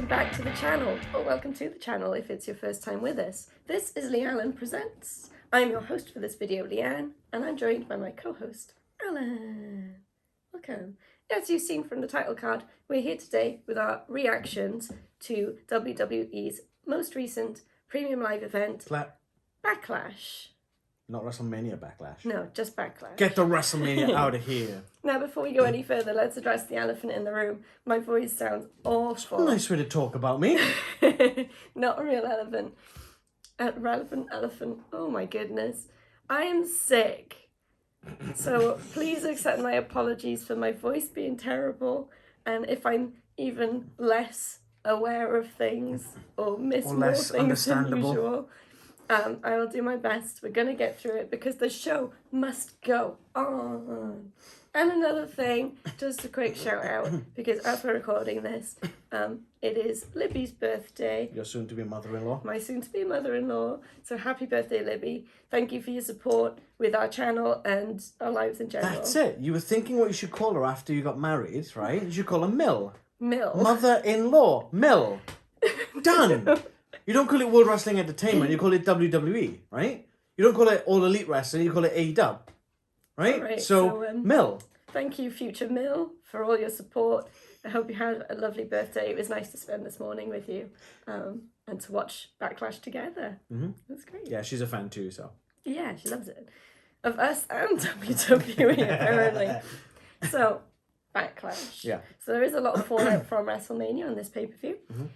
back to the channel, or welcome to the channel if it's your first time with us. This is Lealan Presents. I'm your host for this video, Leanne, and I'm joined by my co-host, Alan. Welcome. As you've seen from the title card, we're here today with our reactions to WWE's most recent premium live event, Backlash. Not WrestleMania Backlash. No, just Backlash. Get the WrestleMania out of here. Now, before we go any further, let's address the elephant in the room. My voice sounds awful. Nice way to talk about me. Not a real elephant. A relevant elephant. Oh my goodness. I am sick. So please accept my apologies for my voice being terrible. And if I'm even less aware of things or miss more things than usual, I will do my best. We're going to get through it because the show must go on. And another thing, just a quick shout out, because as we're recording this, it is Libby's birthday. Your soon-to-be mother-in-law. My soon-to-be mother-in-law. So happy birthday, Libby. Thank you for your support with our channel and our lives in general. That's it. You were thinking what you should call her after you got married, right? You should call her Mill. Mill. Mother-in-law. Mill. Done. You don't call it World Wrestling Entertainment, you call it WWE, right? You don't call it All Elite Wrestling, you call it AEW, right? Right, so Mill. Thank you, future Mill, for all your support. I hope you had a lovely birthday. It was nice to spend this morning with you and to watch Backlash together. Mm-hmm. That's great. Yeah, she's a fan too, so. Yeah, she loves it. Of us and WWE, apparently. So, Backlash. Yeah. So there is a lot of fallout from WrestleMania on this pay-per-view. Mm-hmm.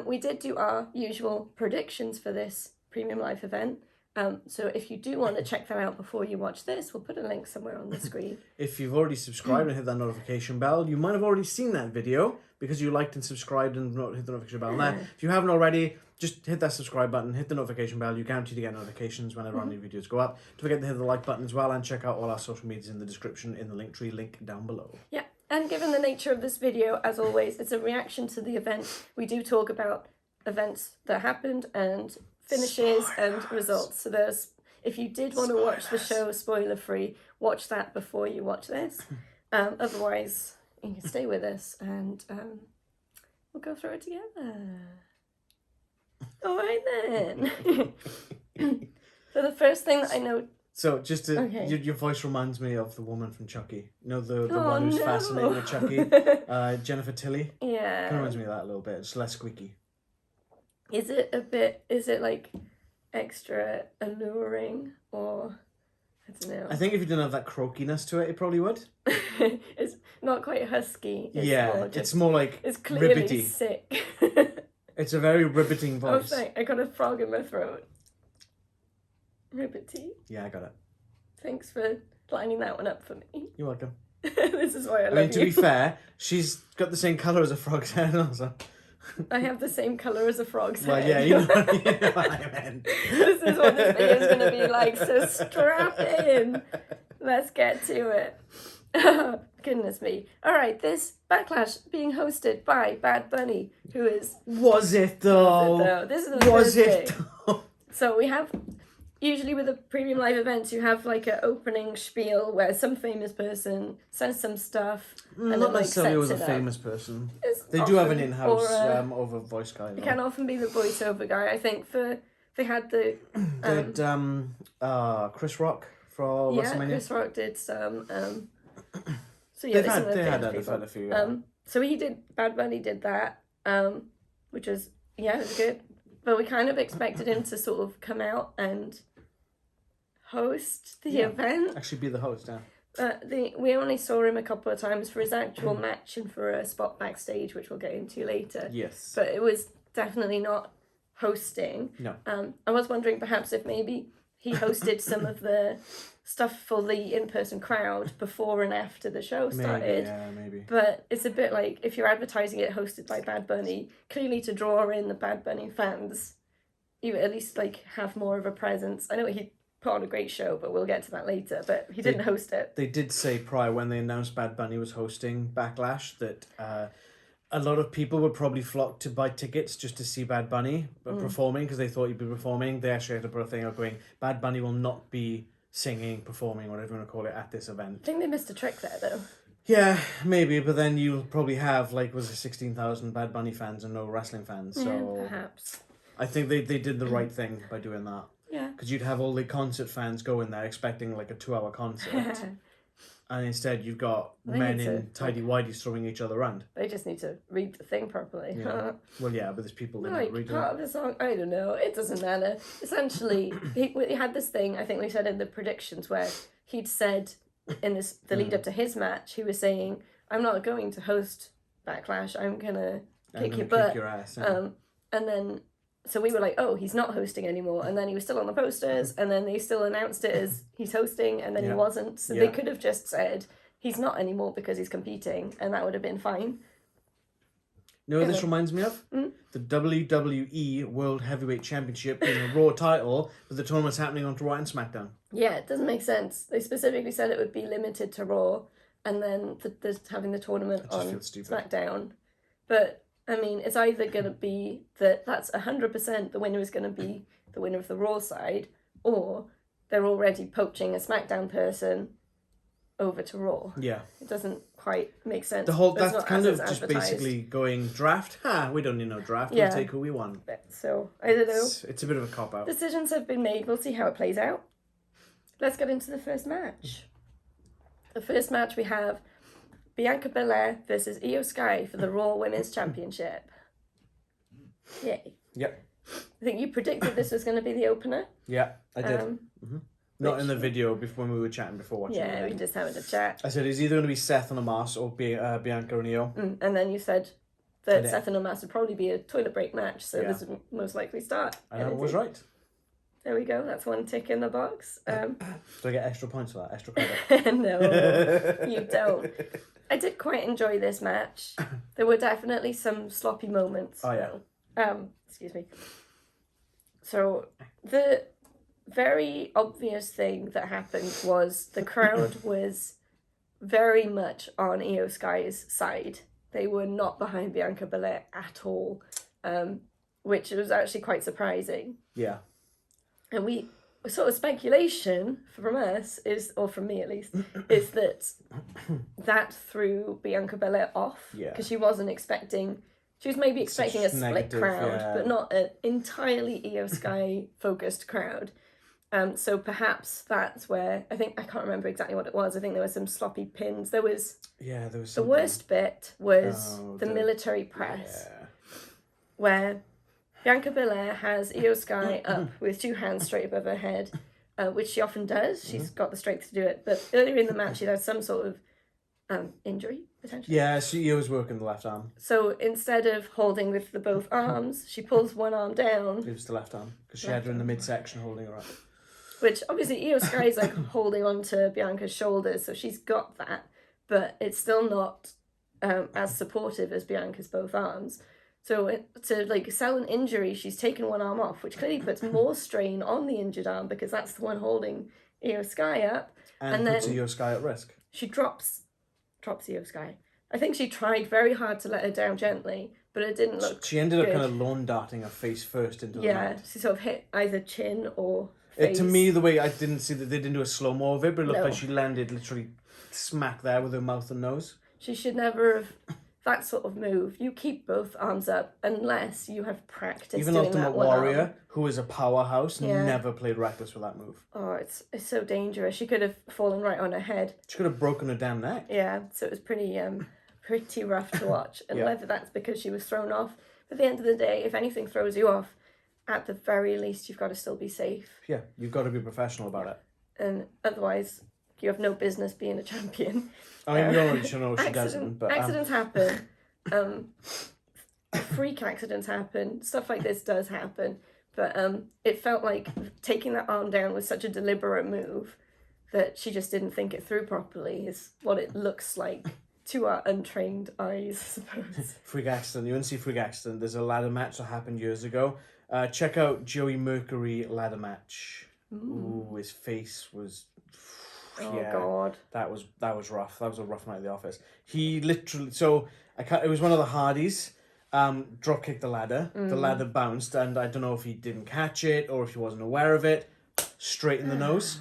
We did do our usual predictions for this premium live event. So if you do want to check that out before you watch this, we'll put a link somewhere on the screen. If you've already subscribed and hit that notification bell, you might have already seen that video because you liked and subscribed and hit the notification bell. Now, if you haven't already, just hit that subscribe button, hit the notification bell. You're guaranteed to get notifications whenever our new videos go up. Don't forget to hit the like button as well and check out all our social medias in the description in the Linktree link down below. Yeah. And given the nature of this video, as always, it's a reaction to the event. We do talk about events that happened and finishes and results. So there's, if you did want to watch the show spoiler-free, watch that before you watch this. Otherwise, you can stay with us and we'll go through it together. All right then. So the first thing that I know... So, just to, your voice reminds me of the woman from Chucky. You know, the one who's fascinated with Chucky? Jennifer Tilly? Yeah. Kind of reminds me of that a little bit. It's less squeaky. Is it like extra alluring or, I don't know. I think if you didn't have that croakiness to it, it probably would. It's not quite husky. It's more like it's clearly ribbity. Sick. It's a very riveting voice. Oh, sorry, I got a frog in my throat. Ribbity. Yeah, I got it. Thanks for lining that one up for me. You're welcome. This is why I love you. To be fair, she's got the same colour as a frog's head also. I have the same colour as a frog's head. Well, yeah, you know what I meant. This is what this video is going to be like, so strap in. Let's get to it. Oh, goodness me. All right, this Backlash being hosted by Bad Bunny, who is... Was it though? This is the Was it thing. Though? So we have... Usually with the premium live events, you have like an opening spiel where some famous person says some stuff. And not then, necessarily like, with a famous person. It's they do have an in-house over voice guy. It can often be the voiceover guy. I think they had the... Chris Rock for WrestleMania. Yeah, Chris Rock did some... so yeah, they had a few. So Bad Bunny did that, which was, it was good. But we kind of expected him to sort of come out and host the event. Actually be the host, yeah. We only saw him a couple of times for his actual match and for a spot backstage, which we'll get into later. Yes. But it was definitely not hosting. No. I was wondering perhaps if maybe he hosted some of the stuff for the in-person crowd before and after the show started. Maybe. But it's a bit like, if you're advertising it hosted by Bad Bunny, clearly to draw in the Bad Bunny fans, you at least like have more of a presence. I know he put on a great show, but we'll get to that later, but he didn't host it. They did say prior, when they announced Bad Bunny was hosting Backlash, that a lot of people would probably flock to buy tickets just to see Bad Bunny performing, because they thought he'd be performing. They actually had to put a thing out going, Bad Bunny will not be singing, performing, whatever you want to call it, at this event. I think they missed a trick there, though. Yeah, maybe, but then you'll probably have, like, was it 16,000 Bad Bunny fans and no wrestling fans, so... Yeah, perhaps. I think they did the right thing by doing that. Yeah. Because you'd have all the concert fans go in there expecting, like, a 2-hour concert. And instead you've got men in tidy-whities throwing each other around. They just need to read the thing properly. Yeah. Well, yeah, but there's people that like, read part of the song, I don't know, it doesn't matter. Essentially, he had this thing, I think we said in the predictions, where he'd said in the lead up to his match, he was saying, I'm not going to host Backlash, I'm gonna kick your butt. Kick your ass, yeah. And then, so we were like, oh, he's not hosting anymore. And then he was still on the posters, and then they still announced it as he's hosting, and then he wasn't. So they could have just said he's not anymore because he's competing, and that would have been fine. You know what this reminds me of? The WWE World Heavyweight Championship being a Raw title, but the tournament's happening on Raw and SmackDown. Yeah, it doesn't make sense. They specifically said it would be limited to Raw, and then having the tournament on SmackDown. But, I mean, it's either going to be that's 100% the winner is going to be the winner of the Raw side, or they're already poaching a SmackDown person over to Raw. Yeah. It doesn't quite make sense. That's kind of just basically going draft. We don't need no draft. We'll take who we want. So, I don't know. It's a bit of a cop-out. Decisions have been made. We'll see how it plays out. Let's get into the first match. The first match we have Bianca Belair versus Io Sky for the Raw Women's Championship. Yay. Yep. I think you predicted this was going to be the opener. Yeah, I did. Not in the video before when we were chatting before watching it. Yeah, we just having a chat. I said it's either going to be Seth and Omos or Bianca and Io. And then you said that Seth and Omos would probably be a toilet break match, so this would most likely start. And I was right. There we go, that's one tick in the box. Do I get extra points for that? Extra credit? No, you don't. I did quite enjoy this match. There were definitely some sloppy moments. Oh, yeah. Excuse me. So, the very obvious thing that happened was the crowd was very much on Io Sky's side. They were not behind Bianca Belair at all, which was actually quite surprising. Yeah. And we sort of speculation from us is, or from me at least, is that threw Bianca Belair off. Yeah. Because she wasn't expecting, she was maybe expecting a split crowd, but not an entirely Io Sky focused crowd. So perhaps that's where, I can't remember exactly what it was. I think there were some sloppy pins. There was something. The worst bit was the military press, where Bianca Belair has Io Sky up with two hands straight above her head, which she often does. She's got the strength to do it. But earlier in the match, she had some sort of injury, potentially. Yeah, Io was working the left arm. So instead of holding with both arms, she pulls one arm down. It was the left arm, because she had her in the midsection holding her up. Which, obviously, Io Sky is, holding onto Bianca's shoulders, so she's got that. But it's still not as supportive as Bianca's both arms. So to sell an injury, she's taken one arm off, which clearly puts more strain on the injured arm because that's the one holding Io Sky up. And puts Io Sky at risk. She drops Io Sky. I think she tried very hard to let her down gently, but it didn't look She ended good. up kind of lawn darting her face first into the mat. Yeah, she sort of hit either chin or face. To me, the way I didn't see that they didn't do a slow-mo of it, but it looked like she landed literally smack there with her mouth and nose. She should never have... That sort of move, you keep both arms up unless you have practiced Even doing Ultimate that one Warrior, arm. who is a powerhouse, never played reckless with that move. Oh, it's so dangerous. She could have fallen right on her head. She could have broken her damn neck. Yeah, so it was pretty rough to watch. And whether that's because she was thrown off, at the end of the day, if anything throws you off, at the very least, you've got to still be safe. Yeah, you've got to be professional about it. And otherwise, you have no business being a champion. I mean, we don't really know she doesn't, but... Accidents happen. Freak accidents happen. Stuff like this does happen. But it felt like taking that arm down was such a deliberate move that she just didn't think it through properly, is what it looks like to our untrained eyes, I suppose. Freak accident. You want to see freak accident? There's a ladder match that happened years ago. Check out Joey Mercury ladder match. Ooh, his face was... Oh, God. That was rough. That was a rough night at the office. He literally... it was one of the Hardys. Drop kicked the ladder. The ladder bounced, and I don't know if he didn't catch it or if he wasn't aware of it. Straight in the nose.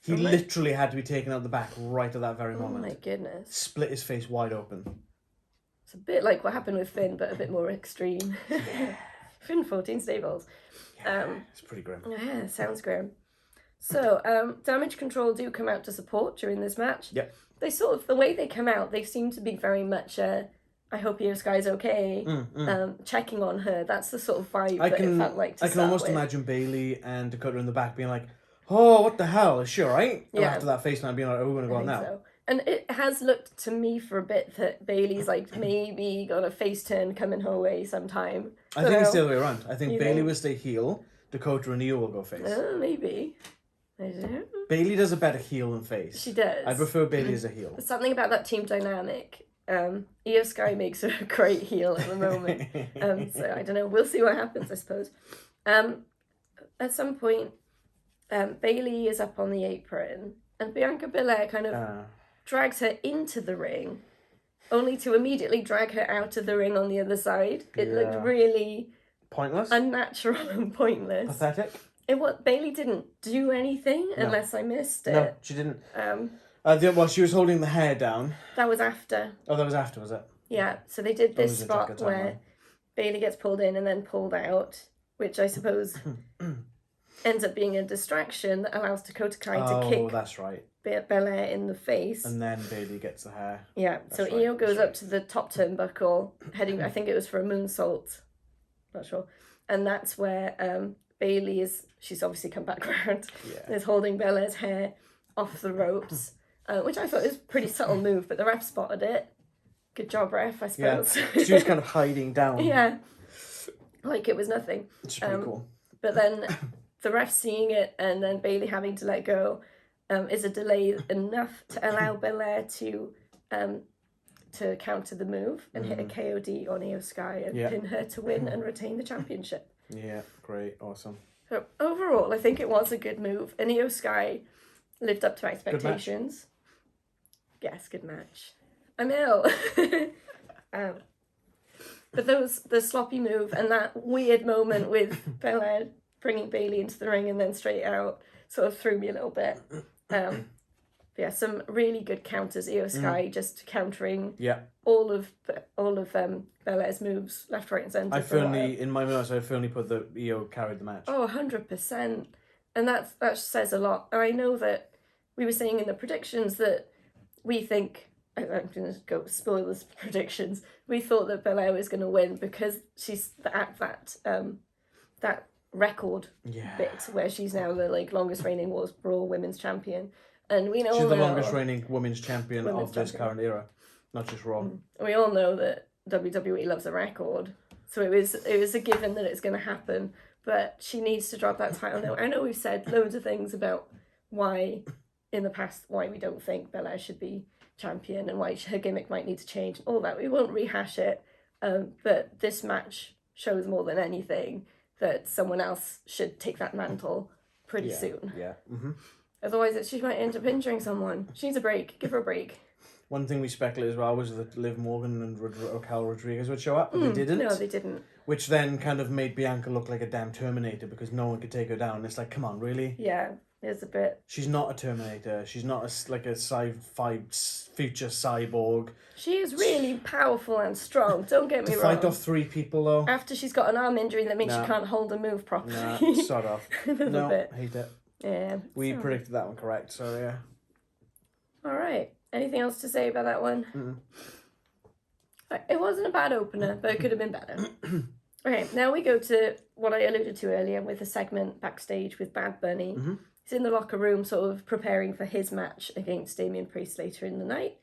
He literally had to be taken out the back right at that very moment. Oh my goodness. Split his face wide open. It's a bit like what happened with Finn, but a bit more extreme. Finn 14 Stables. It's pretty grim. Yeah, sounds grim. So, Damage Control do come out to support during this match. Yep. They sort of, the way they come out, they seem to be very much, I hope Io Sky's okay, checking on her. That's the sort of vibe it felt like to I can almost imagine Bayley and Dakota in the back being like, oh, what the hell, is she alright? And after that FaceTime being like, oh, we're going to go on now. So. And it has looked to me for a bit that Bayley's like maybe got a face turn coming her way sometime. I think it's the other way around. I think Bayley will stay heel, Dakota and Io will go face. Maybe. I don't know. Bayley does a better heel than face. She does. I prefer Bayley as a heel. There's something about that team dynamic. Io Sky makes her a great heel at the moment. So I don't know. We'll see what happens, I suppose. At some point, Bayley is up on the apron, and Bianca Belair kind of drags her into the ring, only to immediately drag her out of the ring on the other side. It looked really pointless, unnatural, and pointless. Pathetic. Bayley didn't do anything unless I missed it. No, she didn't. Well, she was holding the hair down. That was after. Oh, that was after, was it? Yeah. So they did this spot where Bayley gets pulled in and then pulled out, which I suppose ends up being a distraction that allows Dakota Kai to kick. Oh, that's right. Belair in the face. And then Bayley gets the hair. Yeah. So Io goes up to the top turnbuckle, heading. I think it was for a moonsault. Not sure. And that's where Bayley is. She's obviously come back around. Yeah. Is holding Belair's hair off the ropes, which I thought was a pretty subtle move, but the ref spotted it. Good job, ref, I suppose. Yeah. She was kind of hiding down. Yeah. Like it was nothing. It's pretty cool. But then the ref seeing it and then Bayley having to let go is a delay enough to allow Belair to counter the move and hit a KOD on Io Sky and pin her to win and retain the championship. Yeah, great, awesome. So overall, I think it was a good move, and Io Sky lived up to expectations. Yes, good match. I'm ill. But the sloppy move and that weird moment with Belair bringing Bayley into the ring and then straight out sort of threw me a little bit. Yeah, some really good counters. Io Sky just countering all of Belair's moves, left, right, and centre. I firmly, in my notes, I firmly put that Io carried the match. Oh, 100%. And that says a lot. And I know that we were saying in the predictions that we think, I'm going to go spoil the predictions, we thought that Belair was going to win because she's at that record bit where she's now the longest reigning Raw Women's Champion. And we know she's the longest reigning women's champion of this current era, not just Raw. We all know that WWE loves a record, so it was a given that it's going to happen. But she needs to drop that title now. I know we've said loads of things about why, in the past, why we don't think Belair should be champion and why her gimmick might need to change. All that, we won't rehash it. But this match shows more than anything that someone else should take that mantle pretty soon. Yeah. Mm-hmm. Otherwise, she might end up injuring someone. She needs a break. Give her a break. One thing we speculated as well was that Liv Morgan and Raquel Rodriguez would show up, but they didn't. No, they didn't. Which then kind of made Bianca look like a damn Terminator because no one could take her down. It's like, come on, really? Yeah, there's a bit. She's not a Terminator. She's not a sci-fi future cyborg. She is really powerful and strong. Don't get me wrong. To fight off 3 people, though. After she's got an arm injury that means she can't hold a move properly. Nah, sort of. A little bit. Hate it. Yeah. We predicted that one correct, so yeah. All right. Anything else to say about that one? It wasn't a bad opener, but it could have been better. Okay, now we go to what I alluded to earlier with a segment backstage with Bad Bunny. He's in the locker room sort of preparing for his match against Damien Priest later in the night.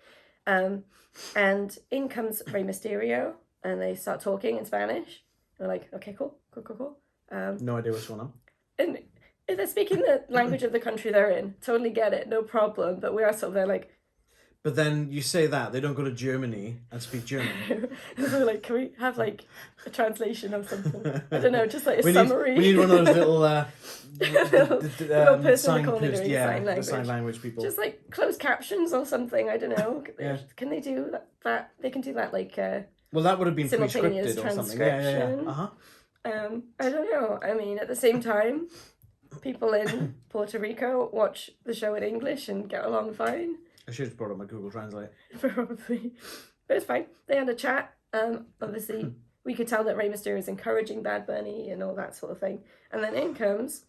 And in comes Rey Mysterio, and they start talking in Spanish. They're like, okay, cool. No idea what's going on. And if they're speaking the language of the country they're in, totally get it, no problem. But we are sort of there like... But then you say that, they don't go to Germany and speak German. So like, can we have a translation of something? I don't know, just a summary. We need one of those little sign sign language people. Just closed captions or something, I don't know. Yeah. Can they do that? They can do that well, that would have been simultaneous pre-scripted or something. transcription. Yeah. I don't know. I mean, at the same time, people in Puerto Rico watch the show in English and get along fine. I should have brought up my Google Translate. Probably. But it's fine. They had a chat. Obviously, we could tell that Rey Mysterio is encouraging Bad Bunny and all that sort of thing. And then in comes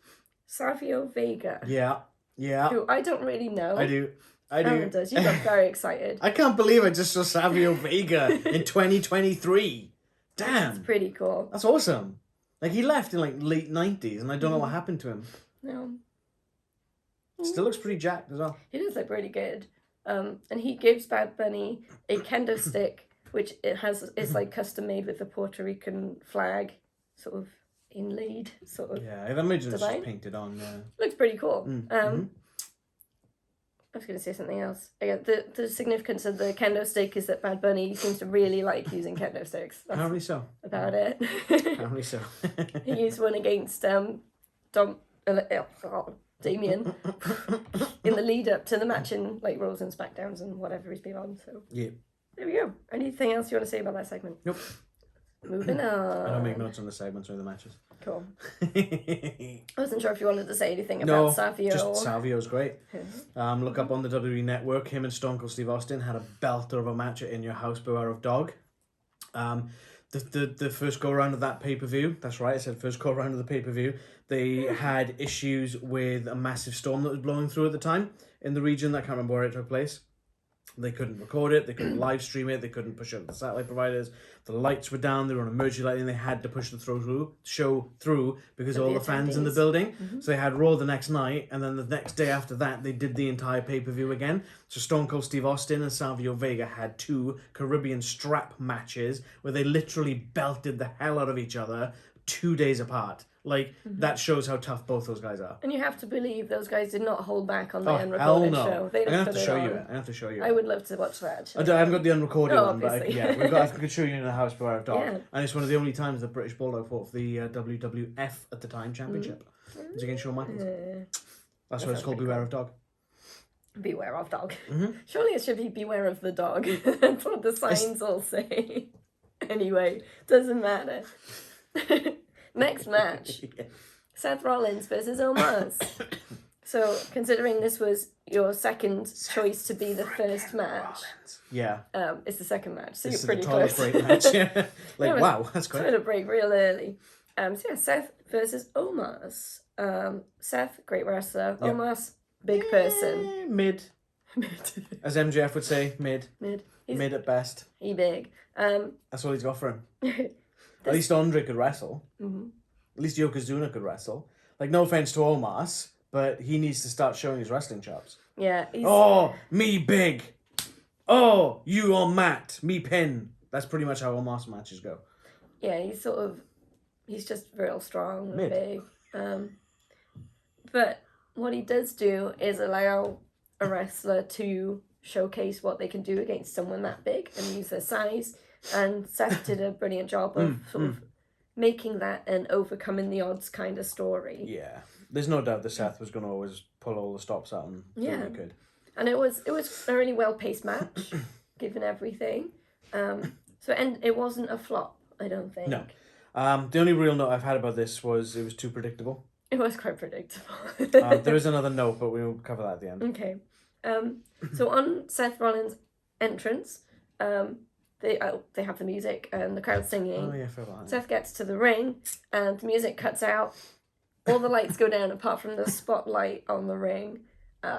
Savio Vega. Yeah. Who I don't really know. I do. Aaron does. You got very excited. I can't believe I just saw Savio Vega in 2023. Damn. It's pretty cool. That's awesome. Like, he left in, like, late 90s, and I don't know what happened to him. No. Still looks pretty jacked as well. He does look pretty good. And he gives Bad Bunny a kendo stick, which it's like custom made with the Puerto Rican flag, sort of inlaid, sort of. Yeah, I imagine it's design. just painted on, yeah. Looks pretty cool. Mm-hmm. I was going to say something else. Yeah, the significance of the kendo stick is that Bad Bunny seems to really like using kendo sticks. That's Apparently so. about it. Apparently so. He used one against Damien in the lead up to the match in like Raws and SmackDowns and whatever he's been on. So Yeah. there we go. Anything else you want to say about that segment? Nope. Moving on. I don't make notes on the segments or the matches. Cool. I wasn't sure if you wanted to say anything No, about Savio. just Savio's great. Look up on the WWE Network. Him and Stone Cold Steve Austin had a belter of a match at In Your House, Beware of Dog. The first go round of that pay-per-view, that's right, I said first go round of the pay-per-view, they had issues with a massive storm that was blowing through at the time in the region. I can't remember where it took place. They couldn't record it, they couldn't live stream it, they couldn't push it to the satellite providers. The lights were down, they were on emergency lighting, they had to push the show through because of all the fans in the building. So they had Raw the next night, and then the next day after that, they did the entire pay-per-view again. So Stone Cold Steve Austin and Savio Vega had 2 Caribbean strap matches where they literally belted the hell out of each other 2 days apart. Like, that shows how tough both those guys are. And you have to believe those guys did not hold back on the Oh, hell unrecorded no. show. They I'm going to have to put show it you on. it. I have to show you I it. would love to watch that. I haven't got the unrecorded No, one, but obviously. I could show you in the house Beware of Dog. Yeah. And it's one of the only times the British Bulldog fought for the WWF at the time championship. It was against Shawn Michaels. That's why it's called Beware of Dog. Beware of dog. Surely it should be beware of the dog. That's what the signs all say. Anyway, doesn't matter. Next match. Seth Rollins versus Omos. So, considering this was your second choice to be the first match, Yeah. it's the second match, so This you're is pretty the toilet close. break match. Yeah. Like, Yeah, wow, that's great. Toilet break real early. So yeah, Seth versus Omos. Seth, great wrestler. Yep. Omos, big person. Mid. As MJF would say, mid. He's Mid at best. he big. That's all he's got for him. At least Andre could wrestle. Mhm. At least Yokozuna could wrestle. Like, no offense to Omos, but he needs to start showing his wrestling chops. Yeah. He's, Oh, me big. Oh, you on mat. Me pin. That's pretty much how Omos matches go. yeah, he's just real strong and Mid. big. But what he does do is allow a wrestler to showcase what they can do against someone that big and use their size. And Seth did a brilliant job of sort of making that an overcoming the odds kind of story. Yeah. There's no doubt that Seth was going to always pull all the stops out and do what he could. And it was a really well paced match, given everything. And it wasn't a flop, I don't think. No. The only real note I've had about this was it was too predictable. It was quite predictable. There is another note, but we'll cover that at the end. Okay. So on Seth Rollins' entrance, they have the music and the crowd singing. Oh, yeah, I forgot about that. Seth gets to the ring and the music cuts out. All the lights go down apart from the spotlight on the ring.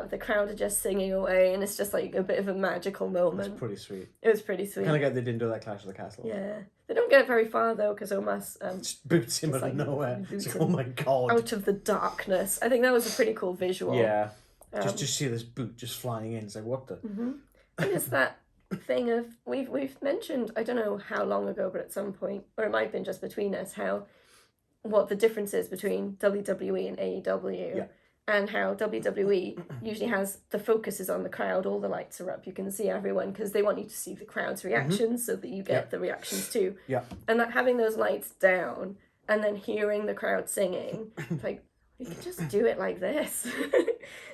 The crowd are just singing away and it's just like a bit of a magical moment. That's pretty sweet. It was pretty sweet. Kind of get they didn't do that Clash of the Castle. Yeah. They don't get very far though because Omos Just boots him Just out of like nowhere. boots It's like, him oh my god. out of the darkness. I think that was a pretty cool visual. Yeah. Um, Just see this boot just flying in. It's like, what the? And it's that thing of we've mentioned, I don't know how long ago, but at some point, or it might have been just between us, what the difference is between WWE and AEW. Yeah. And how WWE usually has the focus is on the crowd, all the lights are up, you can see everyone because they want you to see the crowd's reactions so that you get the reactions too. Yeah. And that having those lights down and then hearing the crowd singing, it's like, you can just do it like this.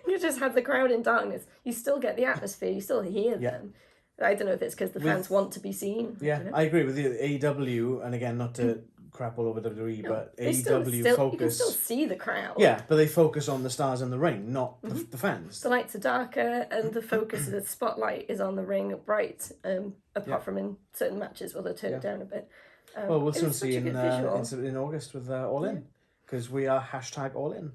You just have the crowd in darkness. You still get the atmosphere, you still hear them. I don't know if it's because the fans want to be seen. Yeah, I agree with you. AEW, and again, not to crap all over WWE, but They AEW you can focus. still see the crowd. Yeah, but they focus on the stars in the ring, not the fans. The lights are darker, and the focus of the spotlight is on the ring bright. Apart from in certain matches, where they turn it down a bit. Well, we'll it soon was such see a good visual. in August with All In, because we are #AllIn.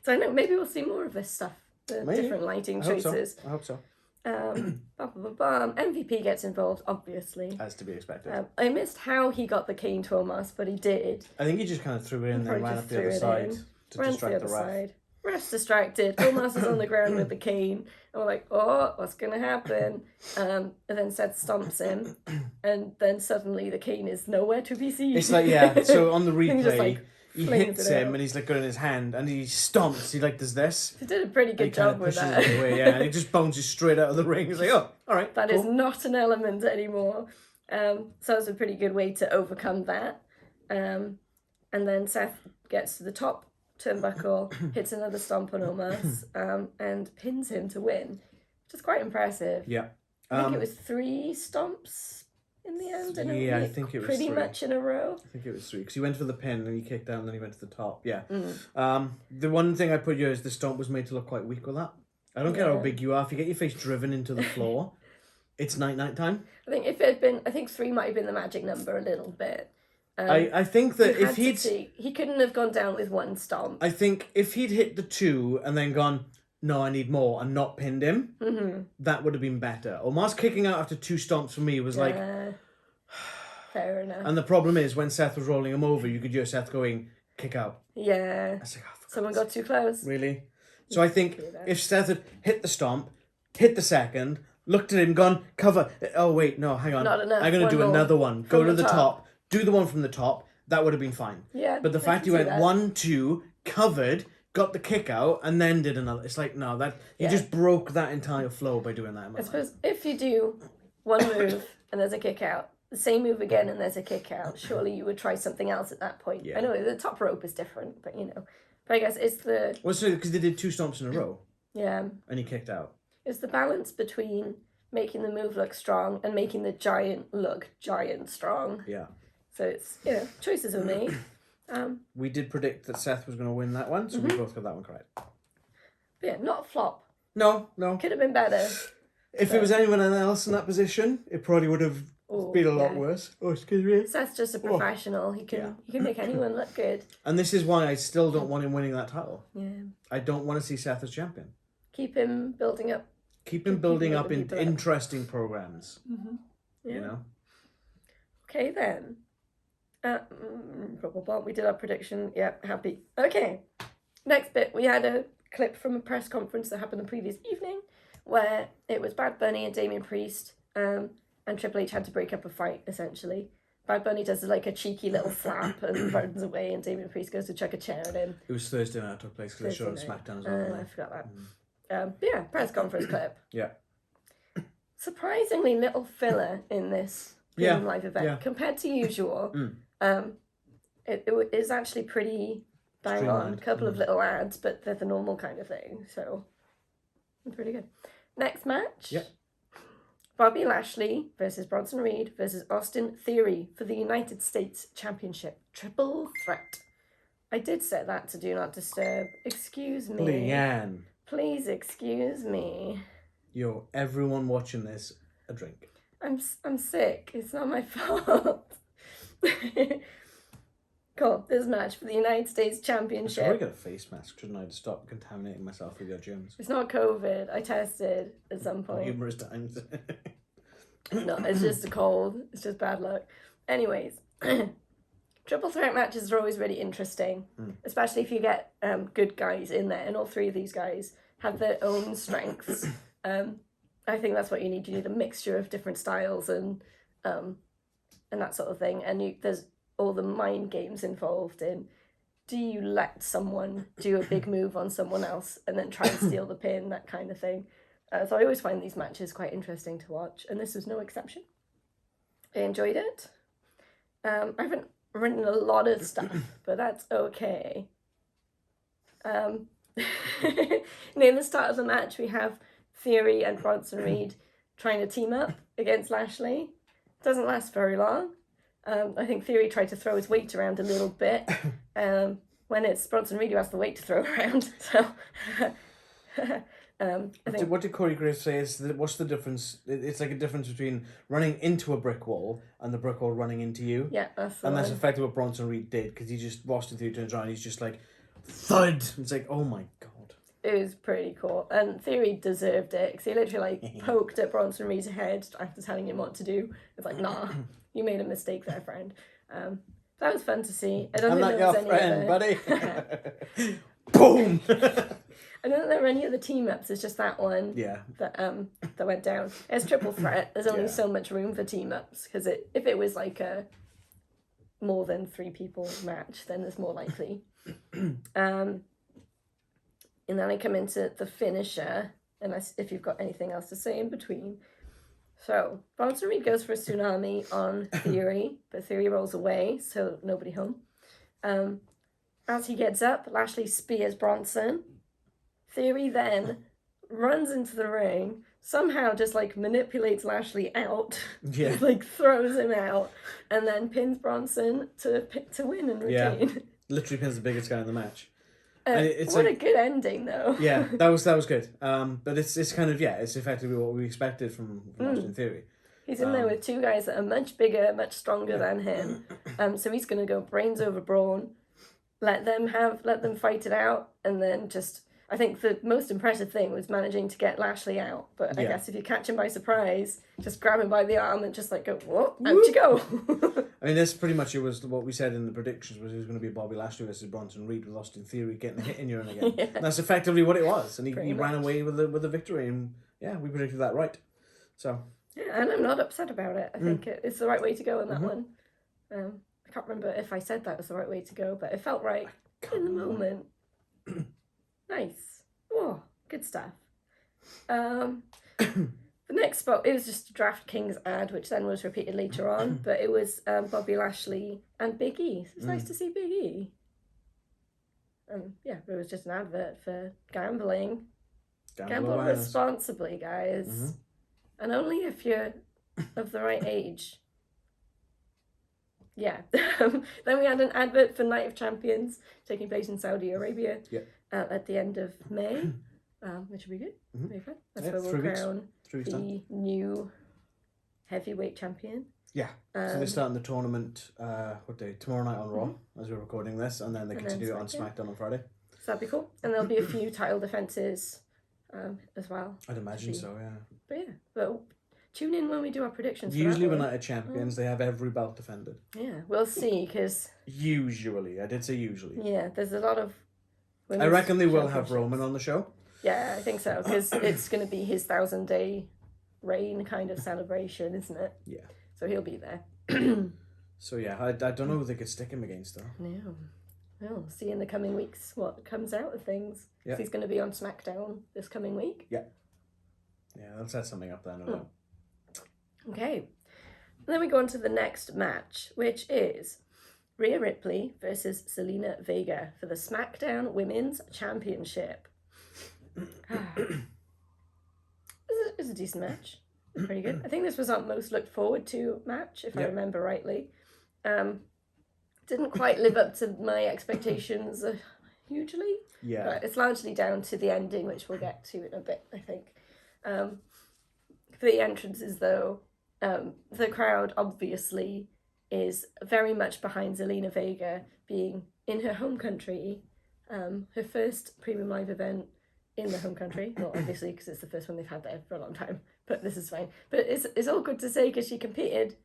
So I know maybe we'll see more of this stuff. The Maybe. different lighting I hope choices. so. I hope so. MVP gets involved, obviously. As to be expected. I missed how he got the cane to Omos, but he did. I think he just kind of threw it in and then ran up the other side to distract the ref. Ref's distracted. Omos is on the ground with the cane. And we're like, oh, what's going to happen? And then Seth stomps him. And then suddenly the cane is nowhere to be seen. It's like, yeah, so on the And he just, replay, he hits it him out. and he's like got it in his hand and he stomps. He like does this. He did a pretty And he good kind job of with pushes that. it away, yeah, and he just bounces straight out of the ring. He's like, oh, all right. That cool. is not an element anymore. So it's a pretty good way to overcome that. And then Seth gets to the top turnbuckle, hits another stomp on Omos, and pins him to win, which is quite impressive. Yeah. I think it was 3 stomps in the end. Yeah, I think it was pretty 3. much in a row. I think it was 3 because he went for the pin and he kicked out and then he went to the top. Yeah. The one thing I put here is the stomp was made to look quite weak with that. I don't care how big you are. If you get your face driven into the floor, it's night time. I think if it had been, I think 3 might have been the magic number a little bit. I think that if he couldn't have gone down with 1 stomp. I think if he'd hit the 2 and then gone, no, I need more, and not pinned him, that would have been better. Omos kicking out after 2 stomps for me was like... Fair enough. And the problem is, when Seth was rolling him over, you could hear Seth going, kick out. Yeah. I was like, oh, Someone got too close. Really? So I think if Seth had hit the stomp, hit the second, looked at him, gone, cover. Oh, wait, no, hang on. Not enough. I'm going to do One another more. one. Go From to the the top. top. Do the one from the top. That would have been fine. Yeah. But the fact you went 1, 2, covered, got the kick out, and then did another. It's like, no, that you just broke that entire flow by doing that. In my I mind. suppose if you do one move and there's a kick out, the same move again and there's a kick out, surely you would try something else at that point. Yeah. I know the top rope is different, but you know. But I guess it's the... Well, so because they did 2 stomps in a row. Yeah. And he kicked out. It's the balance between making the move look strong and making the giant look giant strong. Yeah. So it's, you know, choices are made. We did predict that Seth was going to win that one, so we both got that one correct. But yeah, not a flop. No. Could have been better. If it was anyone else in that position, it probably would have been a lot worse. Oh, excuse me. Seth's just a professional. He can make anyone look good. And this is why I still don't want him winning that title. Yeah. I don't want to see Seth as champion. Keep him building up. Keep him building up in people up. interesting programs. Yeah. You know? Okay then. We did our prediction. Yep, happy. Okay. Next bit, we had a clip from a press conference that happened the previous evening where it was Bad Bunny and Damien Priest and Triple H had to break up a fight, essentially. Bad Bunny does like a cheeky little flap and runs away and Damien Priest goes to chuck a chair at him. It was Thursday night it took place because they showed on SmackDown as well. I forgot that. But yeah, press conference clip. Yeah. Surprisingly little filler in this live event compared to usual. It is actually pretty bang on. A couple of little ads, but they're the normal kind of thing. So pretty good. Next match. Yep. Bobby Lashley versus Bronson Reed versus Austin Theory for the United States Championship. Triple threat. I did set that to do not disturb. Excuse me. Leanne. Please excuse me. Yo, everyone watching this, a drink. I'm sick. It's not my fault. Cool. This match for the United States I Championship. should get a face mask, shouldn't I, to stop contaminating myself with your germs? It's not COVID. I tested at some point. Numerous times. No, it's just a cold. It's just bad luck. Anyways, triple threat matches are always really interesting, especially if you get good guys in there. And all 3 of these guys have their own strengths. I think that's what you need. You need a mixture of different styles and that sort of thing. And there's all the mind games involved in. Do you let someone do a big move on someone else and then try and steal the pin, that kind of thing? So I always find these matches quite interesting to watch, and this was no exception. I enjoyed it. I haven't written a lot of stuff, but that's okay. Near the start of the match, we have Theory and Bronson Reed trying to team up against Lashley. Doesn't last very long. I think Theory tried to throw his weight around a little bit. When it's Bronson Reed who has the weight to throw around. So, What did Corey Graves say? What's the difference? It's like a difference between running into a brick wall and the brick wall running into you. Yeah, that's the And one. that's effectively what Bronson Reed did, because he just Boston Theory turns around and he's just like, thud! It's like, oh my god. It was pretty cool. And Theory deserved it, because he literally like poked at Bronson Reed's head after telling him what to do. It's like, nah, you made a mistake there, friend. That was fun to see. I don't I'm think not there your was friend, any buddy. Boom! I don't think there were any other team ups. It's just that one. Yeah. That went down. It's triple threat. There's only Yeah. so much room for team ups, because if it was like a more than 3 people match, then it's more likely. And then I come into the finisher, unless if you've got anything else to say in between. So Bronson Reed goes for a tsunami on Theory, but Theory rolls away, so nobody home. As he gets up, Lashley spears Bronson. Theory then runs into the ring, somehow just like manipulates Lashley out, Yeah. like throws him out, and then pins Bronson to win and retain. Yeah. Literally pins the biggest guy in the match. What a good ending, though. Yeah, that was good. But it's kind of, it's effectively what we expected from Austin Theory. He's in there with 2 guys that are much bigger, much stronger than him. So he's going to go brains over brawn, let them fight it out, and then just, I think the most impressive thing was managing to get Lashley out. But I guess if you catch him by surprise, just grab him by the arm and just like go, whoa, out you go. I mean, that's pretty much it was what we said in the predictions, was it was going to be Bobby Lashley versus Bronson Reed with Austin Theory getting a hit in urine again. And that's effectively what it was. And he ran away with the victory. And we predicted that right. So. Yeah, and I'm not upset about it. I think it's the right way to go in that one. I can't remember if I said that was the right way to go, but it felt right in the moment. Nice. Oh, good stuff. The next spot, it was just a DraftKings ad, which then was repeated later on, but it was Bobby Lashley and Big E. So it's nice to see Big E. It was just an advert for gambling. Gamble responsibly, guys. And only if you're of the right age. Yeah. Then we had an advert for Night of Champions taking place in Saudi Arabia at the end of May, which will be good. Very fun. That's where we'll crown the new heavyweight champion. Yeah. So they're starting the tournament, tomorrow night on Raw, as we're recording this, and then they continue it on SmackDown on Friday. So that'd be cool. And there'll be a few title defences as well. I'd imagine so, yeah. But tune in when we do our predictions. Usually when Night of Champions, they have every belt defended. Yeah, we'll see, because... Usually. I did say usually. Yeah, there's a lot of... I reckon they will have Roman on the show. Yeah, I think so, because it's going to be his 1,000-day reign kind of celebration, isn't it? Yeah. So he'll be there. So I don't know who they could stick him against, though. No. We'll see in the coming weeks what comes out of things. Yeah. He's going to be on SmackDown this coming week. Yeah. Yeah, they'll set something up there, no doubt. Okay. And then we go on to the next match, which is Rhea Ripley versus Zelina Vega for the SmackDown Women's Championship. It was a decent match. It was pretty good. I think this was our most looked forward to match, if I remember rightly. Didn't quite live up to my expectations hugely. Yeah. But it's largely down to the ending, which we'll get to in a bit, I think. For the entrances, though, the crowd obviously is very much behind Zelina Vega being in her home country, her first premium live event in the home country. Not obviously, because it's the first one they've had there for a long time, but this is fine. But it's all good to say, because she competed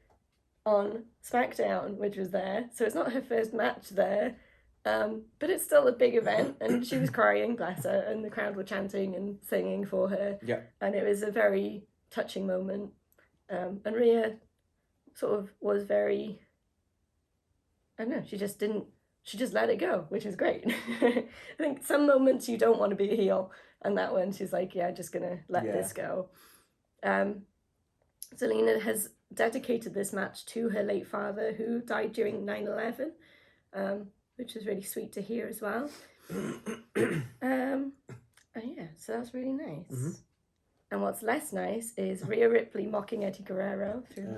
on SmackDown, which was there, so it's not her first match there, but it's still a big event, and she was crying, bless her, and the crowd were chanting and singing for her, and it was a very touching moment, and Rhea sort of was very, I don't know, she just let it go, which is great. I think some moments you don't want to be a heel, and that one she's like, just gonna let this go. Zelina has dedicated this match to her late father, who died during 9/11, which was really sweet to hear as well. So that's really nice. And what's less nice is Rhea Ripley mocking Eddie Guerrero through the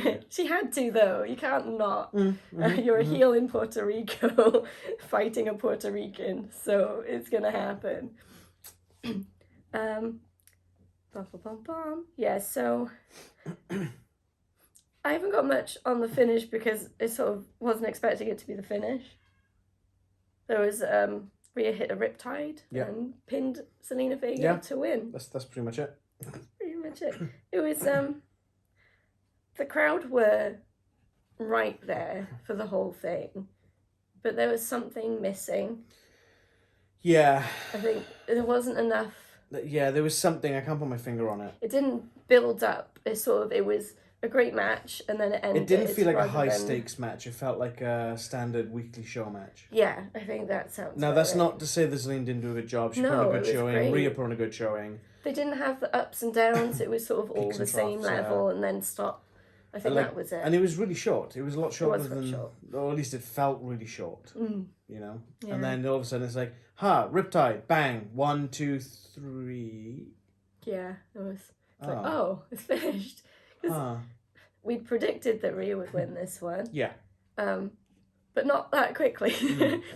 match. She had to, though. You can't not. You're a heel in Puerto Rico fighting a Puerto Rican, so it's going to happen. Yeah, so I haven't got much on the finish because I sort of wasn't expecting it to be the finish. There was Rhea hit a riptide and pinned Zelina Vega to win. That's pretty much it. Pretty much it. It was the crowd were right there for the whole thing, but there was something missing. Yeah. I think there wasn't enough. Yeah, there was something. I can't put my finger on it. It didn't build up. It was a great match, and then it ended. It didn't feel like a high stakes match. It felt like a standard weekly show match. Yeah, I think that sounds. Now that's not to say that Zelina didn't do a good job. She put on a good showing. Great. Rhea put on a good showing. They didn't have the ups and downs. It was sort of all the same level, and then stop. I think that was it. And it was really short. It was a lot shorter or at least it felt really short. You know. Yeah. And then all of a sudden it's like, riptide, bang, 1, 2, 3. Yeah, it was. It's finished. We'd predicted that Rhea would win this one. Yeah. But not that quickly.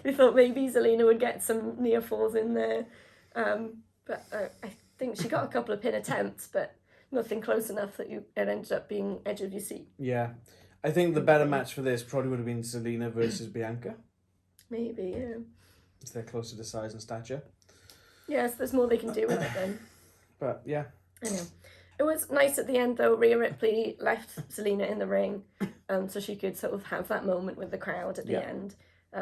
We thought maybe Zelina would get some near falls in there. But I think she got a couple of pin attempts, but nothing close enough that it ended up being edge of your seat. Yeah. I think the better match for this probably would have been Zelina versus Bianca. Maybe, yeah. If they're closer to size and stature. Yes, there's more they can do with it then. But, yeah. I know. It was nice at the end, though. Rhea Ripley left Zelina in the ring so she could sort of have that moment with the crowd at the end.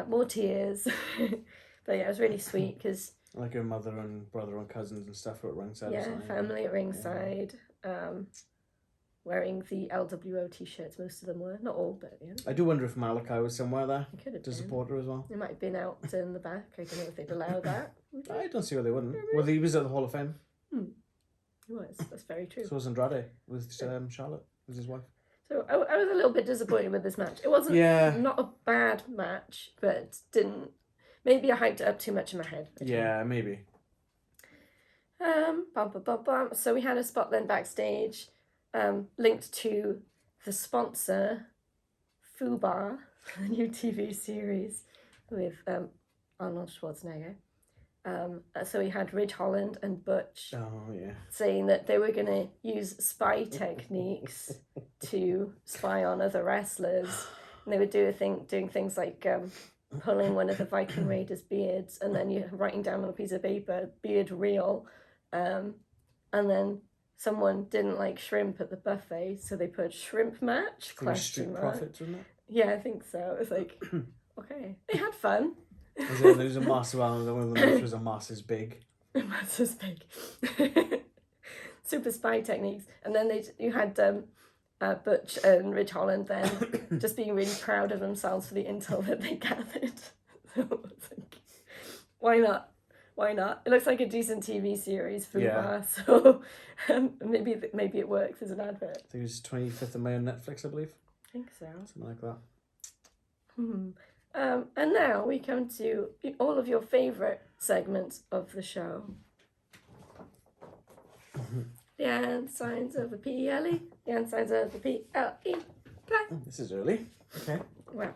More tears. But yeah, it was really sweet because... Like her mother and brother and cousins and stuff were at ringside. Yeah, family at ringside. Wearing the LWO t-shirts, most of them were. Not all, but yeah. I do wonder if Malachi was somewhere there to been. support her as well. He might have been out in the back. I don't know if they'd allow that. I don't see why they wouldn't. Well, he was at the Hall of Fame. He was. That's very true. So was Andrade with Charlotte, with his wife. So I was a little bit disappointed with this match. It wasn't not a bad match, but didn't... Maybe I hyped it up too much in my head. Yeah, maybe. So we had a spot then backstage linked to the sponsor, Fubar, the new TV series with Arnold Schwarzenegger. So we had Ridge Holland and Butch saying that they were going to use spy techniques to spy on other wrestlers. And they would doing things like pulling one of the Viking Raiders' beards and then you're writing down on a piece of paper, beard real. And then someone didn't like shrimp at the buffet, so they put shrimp match, question mark. Profits, wasn't it? Yeah, I think so. It was like, okay. They had fun. There was a mass one of the matches was a mass as big. Mass as big. Super spy techniques. And then you had Butch and Ridge Holland then just being really proud of themselves for the intel that they gathered. So it's like, why not? Why not? It looks like a decent TV series, Fubar, so maybe it works as an advert. I think it was 25th of May on Netflix, I believe. I think so. Something like that. And now we come to all of your favourite segments of the show. The hand signs of the PLE, the hand signs of the PLE. This is early. Okay. Well,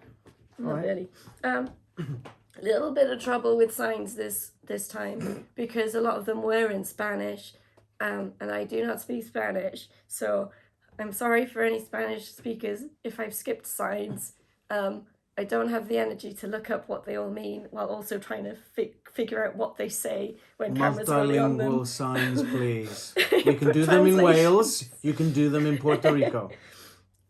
not really. A little bit of trouble with signs this time because a lot of them were in Spanish, and I do not speak Spanish, so I'm sorry for any Spanish speakers if I've skipped signs. I don't have the energy to look up what they all mean while also trying to figure out what they say when cameras are on them. Multilingual signs, please. You can do them in Wales. You can do them in Puerto Rico.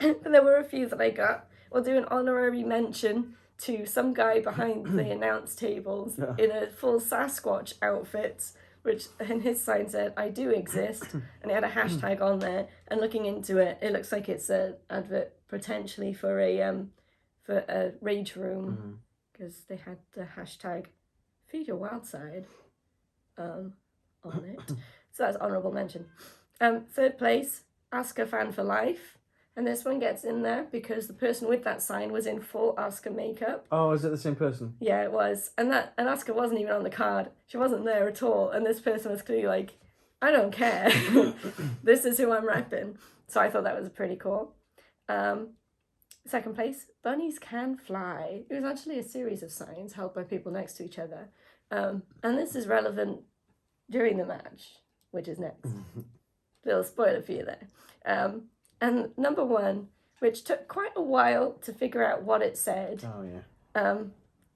And there were a few that I got. We'll do an honorary mention to some guy behind the announce tables in a full Sasquatch outfit, which in his sign said, "I do exist," and he had a hashtag on there. And looking into it, it looks like it's an advert potentially for a rage room because they had the hashtag "Feed Your Wild Side" on it. So that's honourable mention. Third place, Asuka fan for life. And this one gets in there because the person with that sign was in full Asuka makeup. Oh, is it the same person? Yeah, it was. And Asuka wasn't even on the card. She wasn't there at all. And this person was clearly like, I don't care. This is who I'm repping. So I thought that was pretty cool. Second place, bunnies can fly. It was actually a series of signs held by people next to each other. And this is relevant during the match, which is next. Little spoiler for you there. And number one, which took quite a while to figure out what it said. Oh, yeah.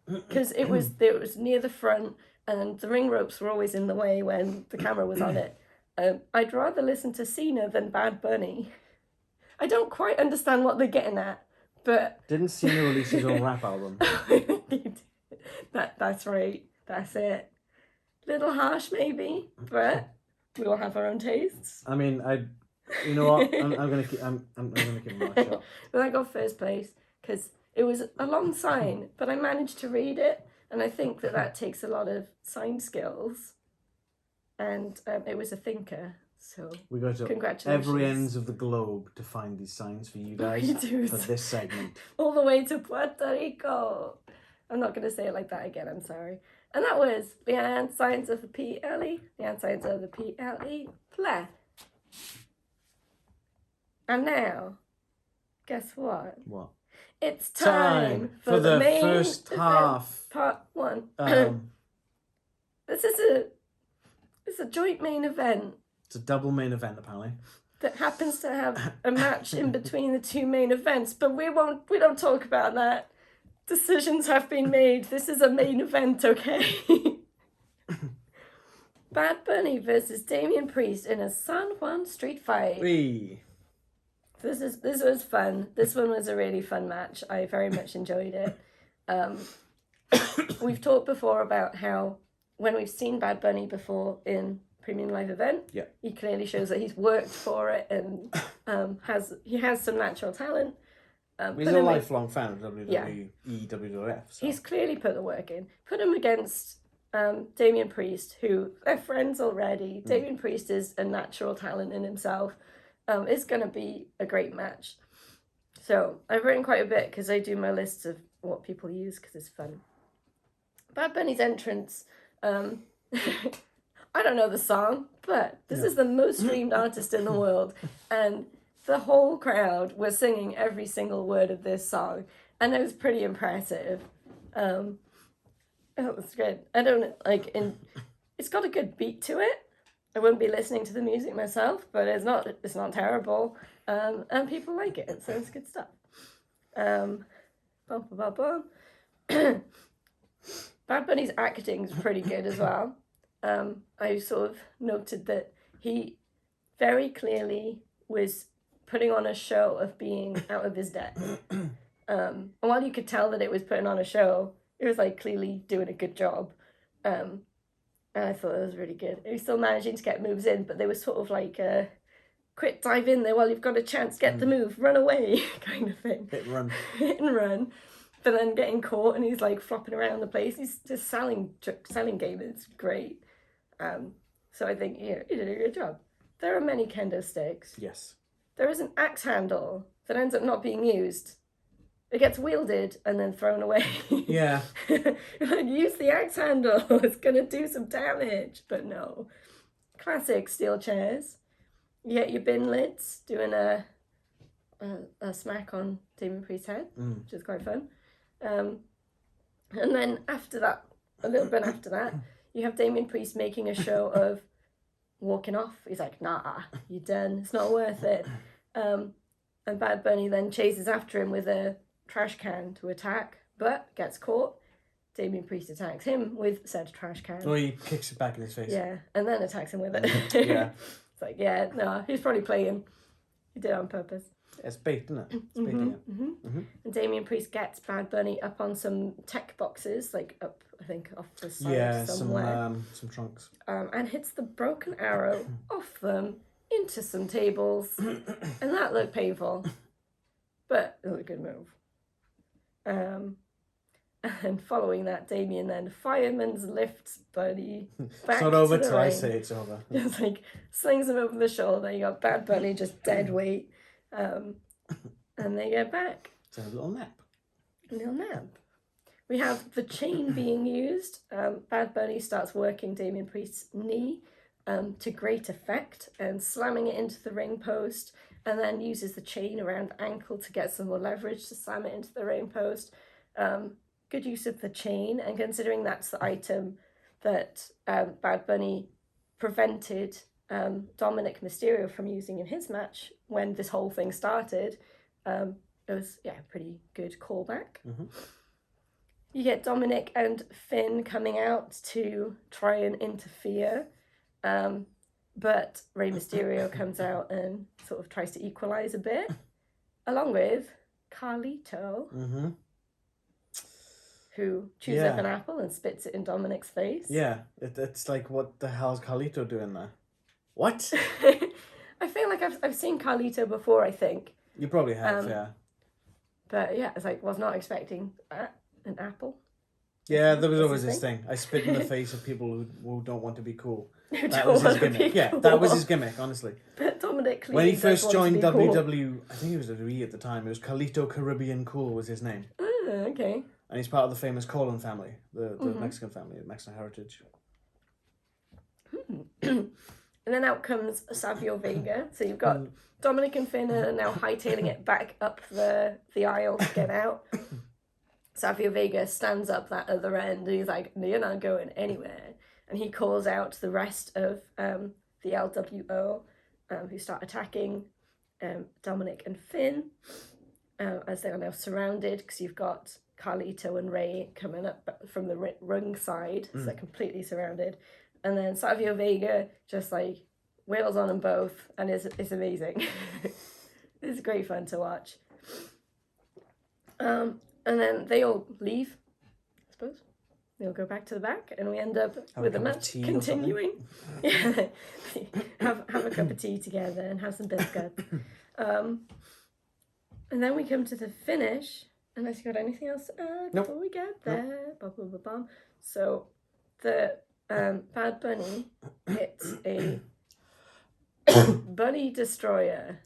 Because it was near the front, and the ring ropes were always in the way when the camera was on it. I'd rather listen to Cena than Bad Bunny. I don't quite understand what they're getting at, but... Didn't Cena release his own rap album? That's right. That's it. Little harsh, maybe, but we all have our own tastes. I mean, you know what? I'm gonna give him my shot. But I got first place because it was a long sign, but I managed to read it, and I think that takes a lot of sign skills. And it was a thinker, so we go to congratulations. Every ends of the globe to find these signs for you guys for this segment. All the way to Puerto Rico. I'm not going to say it like that again, I'm sorry. And that was Leanne Signs of the PLE. Leanne Signs of the PLE. Play. And now, guess what? What? It's time for the main first event, half. Part 1. This is a joint main event. It's a double main event, apparently. That happens to have a match in between the two main events, but we don't talk about that. Decisions have been made. This is a main event, okay? Bad Bunny versus Damien Priest in a San Juan street fight. Wee. This was fun. This one was a really fun match. I very much enjoyed it. We've talked before about how when we've seen Bad Bunny before in Premium Live Event, he clearly shows that he's worked for it and has some natural talent. He's a lifelong fan of WWE, WWF. So. He's clearly put the work in. Put him against Damien Priest, who they're friends already. Damien Priest is a natural talent in himself. It's going to be a great match. So I've written quite a bit because I do my lists of what people use because it's fun. Bad Bunny's entrance, I don't know the song, but this is the most streamed artist in the world. And the whole crowd was singing every single word of this song. And it was pretty impressive. It was good. It's got a good beat to it. I wouldn't be listening to the music myself, but it's not terrible. And people like it, so it's good stuff. Bad Bunny's acting is pretty good as well. I sort of noted that he very clearly was putting on a show of being out of his depth. And while you could tell that it was putting on a show, it was like clearly doing a good job. And I thought it was really good. He was still managing to get moves in, but they were sort of like quick dive in there while you've got a chance, get the move, run away kind of thing. Hit and run. Hit and run. But then getting caught and he's like flopping around the place. He's just selling game. It's great. So I think he did a good job. There are many kendo sticks. Yes. There is an axe handle that ends up not being used. It gets wielded and then thrown away. Yeah. Use the axe handle. It's going to do some damage. But no. Classic steel chairs. You get your bin lids doing a smack on Damien Priest's head, which is quite fun. And then after that, a little bit after that, you have Damien Priest making a show of walking off. He's like, nah, you're done. It's not worth it. And Bad Bunny then chases after him with a trash can to attack, but gets caught. Damien Priest attacks him with said trash can. Oh, he kicks it back in his face. Yeah, and then attacks him with it. Yeah. It's like, yeah, no, he's probably playing. He did it on purpose. It's bait, isn't it? It's baiting it. And Damien Priest gets Bad Bunny up on some tech boxes, like up, I think, off the side somewhere. Some trunks. And hits the broken arrow off them into some tables. And that looked painful. But it was a good move. And following that, Damien then fireman's lifts Bunny back It's not over to the till I ring. say it's over. Just like slings him over the shoulder. You got Bad Bunny just dead weight. And they get back. It's a little nap. We have the chain being used. Bad Bunny starts working Damien Priest's knee. to great effect and slamming it into the ring post, and then uses the chain around the ankle to get some more leverage to slam it into the ring post. Good use of the chain, and considering that's the item that Bad Bunny prevented Dominic Mysterio from using in his match when this whole thing started, it was a pretty good callback. Mm-hmm. You get Dominic and Finn coming out to try and interfere, but Rey Mysterio comes out and sort of tries to equalize a bit, along with Carlito, Mm-hmm. who chews up an apple and spits it in Dominic's face. Yeah, it's like, what the hell's Carlito doing there? What? I feel like I've seen Carlito before, I think. You probably have, yeah. But yeah, it's like, was not expecting an apple. Yeah, there was always this thing. I spit in the face of people who don't want to be cool. That was his gimmick. Yeah, that was his gimmick, honestly. But Dominic when he first joined WWE, I think it was WWE at the time, it was Carlito Caribbean Cool was his name. Oh, okay. And he's part of the famous Colon family, the Mexican family, Mexican heritage. And then out comes Savio Vega. So you've got Dominic and Finn are now hightailing it back up the aisle to get out. Savio Vega stands up that other end and he's like, no, you're not going anywhere. And he calls out the rest of the LWO who start attacking Dominic and Finn as they are now surrounded, because you've got Carlito and Rey coming up from the ring side, so they're completely surrounded. And then Savio Vega just like wails on them both, and it's amazing. It's great fun to watch. And then they all leave, I suppose. They'll go back to the back, and we end up with the match continuing. Yeah, have a cup of tea together and have some biscuits. And then we come to the finish. Unless you got anything else to add before we get there. Nope. So the Bad Bunny hits a Bunny Destroyer,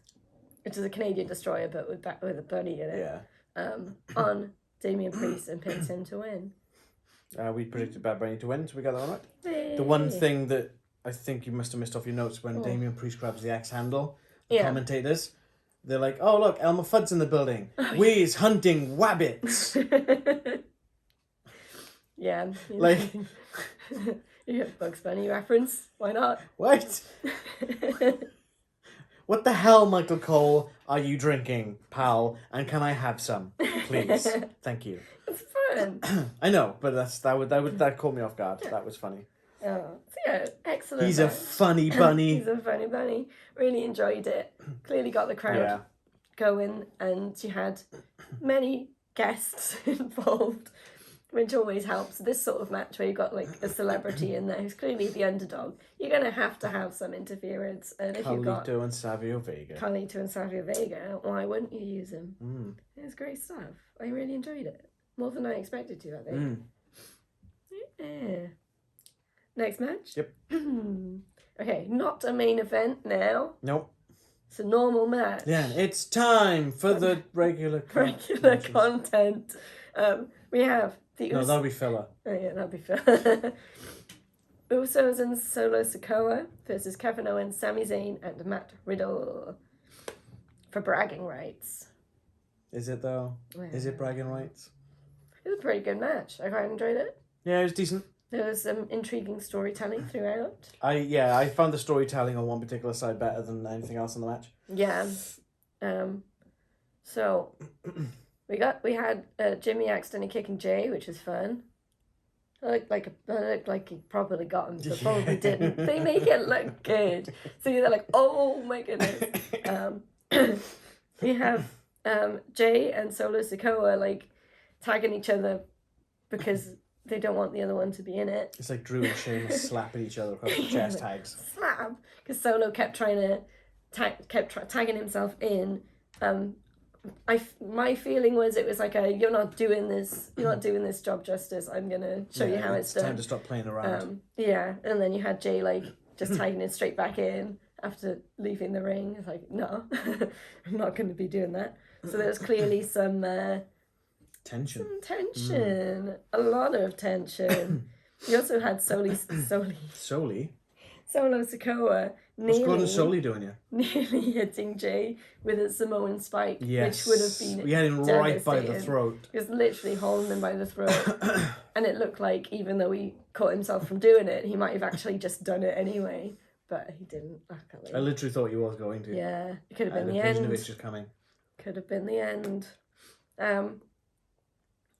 which is a Canadian destroyer, but with a bunny in it. Yeah. On Damien Priest and pins him to win. We predicted Bad Bunny to win, so we got that one right. Hey. The one thing that I think you must have missed off your notes when Damien Priest grabs the axe handle, the commentators, they're like, oh look, Elmer Fudd's in the building. We's hunting wabbits. Yeah. Like... You get Bugs Bunny reference. Why not? What? What the hell, Michael Cole, are you drinking, pal? And can I have some, please? Thank you. It's fun. I know, but that caught me off guard. That was funny. Oh, so yeah, excellent. He's a funny bunny. He's a funny bunny. Really enjoyed it. Clearly got the crowd going, and you had many guests involved, which always helps. This sort of match where you've got like a celebrity in there who's clearly the underdog, you're going to have some interference. And if you've got Carlito and Savio Vega, why wouldn't you use him? It was great stuff. I really enjoyed it. More than I expected to, I think. Yeah. Next match? Yep. Okay, not a main event now. Nope. It's a normal match. Yeah, it's time for the regular content. We have the No, that'll be filler. Oh yeah, that'll be filler. Usos and Solo Sikoa versus Kevin Owens, Sami Zayn, and Matt Riddle for bragging rights. Is it though? Is it bragging rights? It was a pretty good match. I quite enjoyed it. Yeah, it was decent. There was some intriguing storytelling throughout. I found the storytelling on one particular side better than anything else in the match. Yeah. So we had Jimmy accidentally kicking Jay, which was fun. It looked like he probably got him, but probably didn't. They make it look good. So you're like, oh my goodness. We have Jay and Solo Sikoa like tagging each other because they don't want the other one to be in it. It's like Drew and Sheamus slapping each other across the chest tags. Slap! Because Solo kept trying to tagging himself in. My feeling was it was like you're not doing this job justice. I'm gonna show you how it's done. Time to stop playing around. And then you had Jay like just tagging it straight back in after leaving the ring. It's like, no, I'm not going to be doing that. So there was clearly some tension. A lot of tension. You also had Soli Solo Sikoa What's Gordon nearly Soley doing here? hitting Jay with a Samoan spike, Yes. which would have been We had him right by the devastating. throat. He was literally holding him by the throat. And it looked like, even though he caught himself from doing it, he might have actually just done it anyway. But he didn't, luckily. I literally thought he was going to. Yeah, it could have been the vision end. of it just coming. Could have been the end.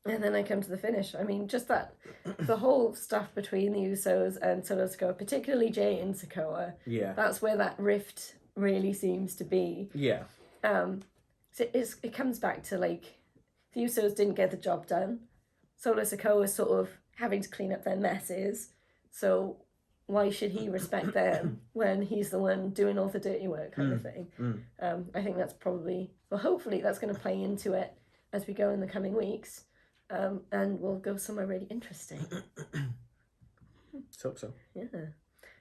And then I come to the finish. I mean, just that, the whole stuff between the Usos and Solo Sikoa, particularly Jay and Sikoa, Yeah. that's where that rift really seems to be. Yeah. So it comes back to, like, the Usos didn't get the job done. Solo Sikoa is sort of having to clean up their messes. So why should he respect them when he's the one doing all the dirty work, kind of thing? I think that's probably, well, hopefully that's going to play into it as we go in the coming weeks. And we'll go somewhere really interesting. Let's hope so. Yeah.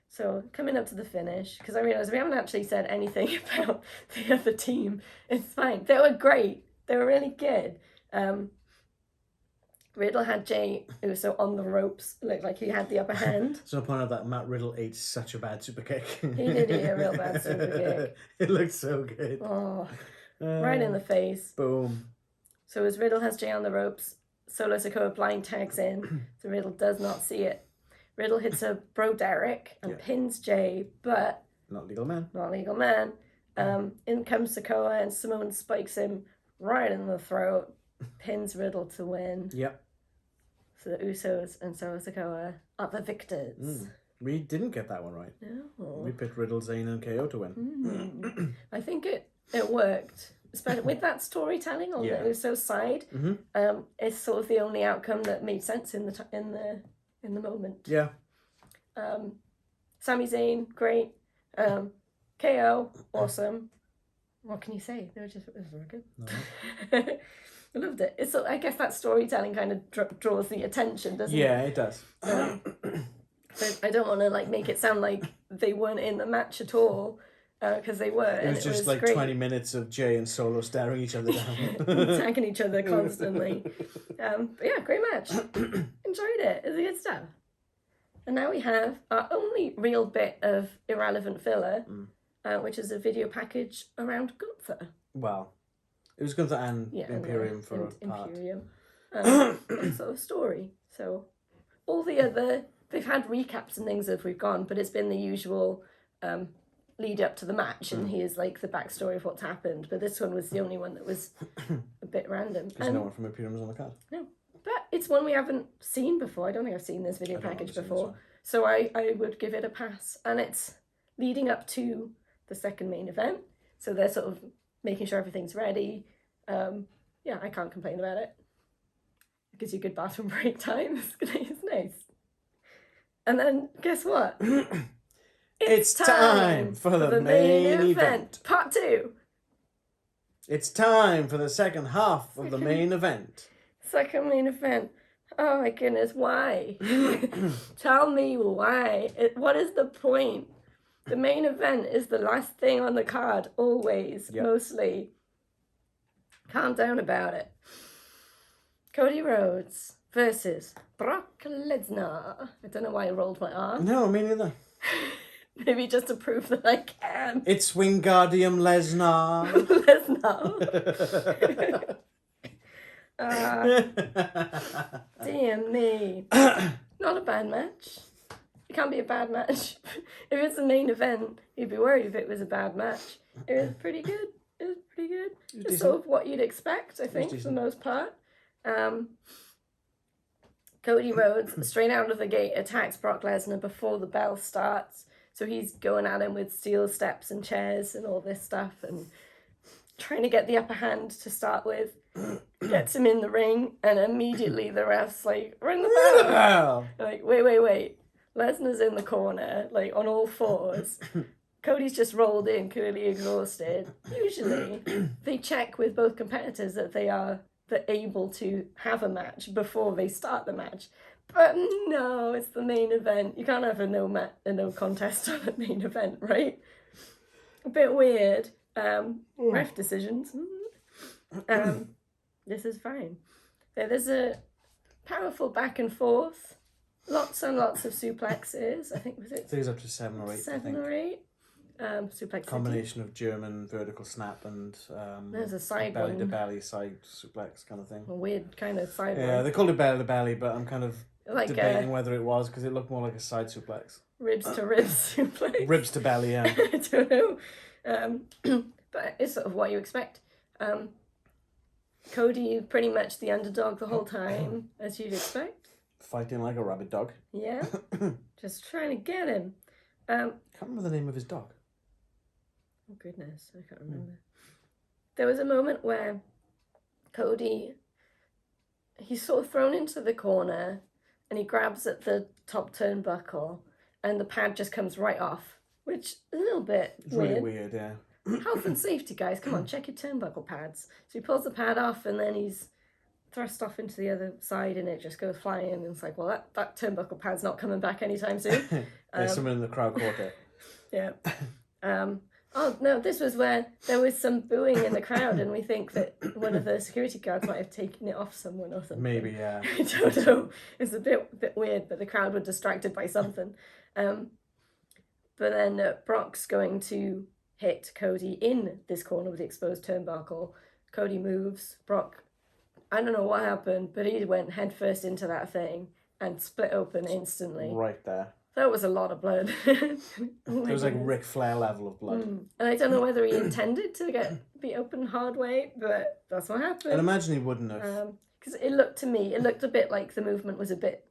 So coming up to the finish, because I realised we haven't actually said anything about the other team. It's fine. They were great. They were really good. Riddle had Jay Uso on the ropes. Looked like he had the upper hand. So I point out that Matt Riddle ate such a bad super kick. He did eat a real bad super kick. It looked so good. Oh, right in the face. Boom. So as Riddle has Jay on the ropes, Solo Sikoa blind tags in, so Riddle does not see it. Riddle hits a Bro Derek and pins Jay, but... Not legal man. Not legal man. In comes Sikoa and Simone spikes him right in the throat, pins Riddle to win. Yep. So the Usos and Solo Sikoa are the victors. We didn't get that one right. No. We picked Riddle, Zayn and KO to win. I think it worked. Especially with that storytelling on the Uso side, it's sort of the only outcome that made sense in the moment. Yeah. Sami Zayn, great. KO, awesome. What can you say? It was very good. No. I loved it. It's I guess that storytelling kind of draws the attention, doesn't it? Yeah, it does. So I don't want to make it sound like they weren't in the match at all. Because they were. It was just like great. 20 minutes of Jay and Solo staring each other down. Attacking each other constantly. But yeah, great match. Enjoyed it. It was good stuff. And now we have our only real bit of irrelevant filler, which is a video package around Gunther. Well, it was Gunther and Imperium for a part. Imperium. Sort of story. So all the other, they've had recaps and things as we've gone, but it's been the usual... lead up to the match, and here's like the backstory of what's happened. But this one was the only one that was a bit random. Because no one from Imperium was on the card. No, but it's one we haven't seen before. I don't think I've seen this video package before, so I would give it a pass. And it's leading up to the second main event, so they're sort of making sure everything's ready. Yeah, I can't complain about it. It gives you good bathroom break time. It's nice. And then guess what? It's time for the main event. Part 2. It's time for the second half of the main event. Second main event. Oh my goodness, why? Tell me why. What is the point? The main event is the last thing on the card, always, mostly. Calm down about it. Cody Rhodes versus Brock Lesnar. I don't know why I rolled my R. No, me neither. Maybe just to prove that I can. It's Wingardium Lesnar. Lesnar. Dear me. Not a bad match. It can't be a bad match. If it's the main event, you'd be worried if it was a bad match. It was pretty good. It's sort of what you'd expect, I think, for the most part. Cody Rhodes, straight out of the gate, attacks Brock Lesnar before the bell starts. So he's going at him with steel steps and chairs and all this stuff and trying to get the upper hand to start with. Gets him in the ring, and immediately the ref's like, ring the bell! Like, wait. Lesnar's in the corner, like, on all fours. Cody's just rolled in, clearly exhausted. Usually, they check with both competitors that they're able to have a match before they start the match. But no, it's the main event. You can't have a no contest on a main event, right? A bit weird. Ref decisions. This is fine. There's a powerful back and forth. Lots and lots of suplexes. I think was I it think it's up to 7 or 8. 7 or 8? Suplex. Combination of German vertical snap and There's a side belly one. to belly side suplex kind of thing. A weird kind of side Yeah, one. they called it belly to belly, but I'm kind of Like debating whether it was because it looked more like a side suplex. ribs to ribs suplex. Ribs to belly, yeah. I don't know. But it's sort of what you expect. Cody pretty much the underdog the whole time, as you'd expect. Fighting like a rabid dog. Yeah. Just trying to get him. Can't remember the name of his dog. Oh goodness, I can't remember. There was a moment where Cody, he's sort of thrown into the corner and he grabs at the top turnbuckle and the pad just comes right off, which is a little bit It's weird. really weird, yeah. Health and safety, guys, come on, check your turnbuckle pads. So he pulls the pad off and then he's thrust off into the other side and it just goes flying and it's like, well, that turnbuckle pad's not coming back anytime soon. There's someone in the crowd caught it. Yeah. Oh no, this was where there was some booing in the crowd and we think that one of the security guards might have taken it off someone or something. Maybe, yeah. I don't know. It's a bit weird, but the crowd were distracted by something. But then Brock's going to hit Cody in this corner with the exposed turnbuckle. Cody moves. Brock, I don't know what happened, but he went headfirst into that thing and split open instantly. Right there. That was a lot of blood. It was like Ric Flair level of blood. And I don't know whether he intended to be open hard way, but that's what happened. I'd imagine he wouldn't have. Because it looked a bit like the movement was a bit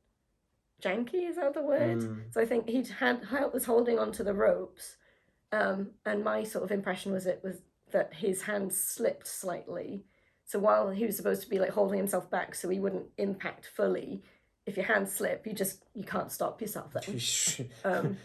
janky, is that the word? So I think he was holding onto the ropes, and my sort of impression was that his hand slipped slightly. So while he was supposed to be like holding himself back so he wouldn't impact fully, if your hands slip, you can't stop yourself then.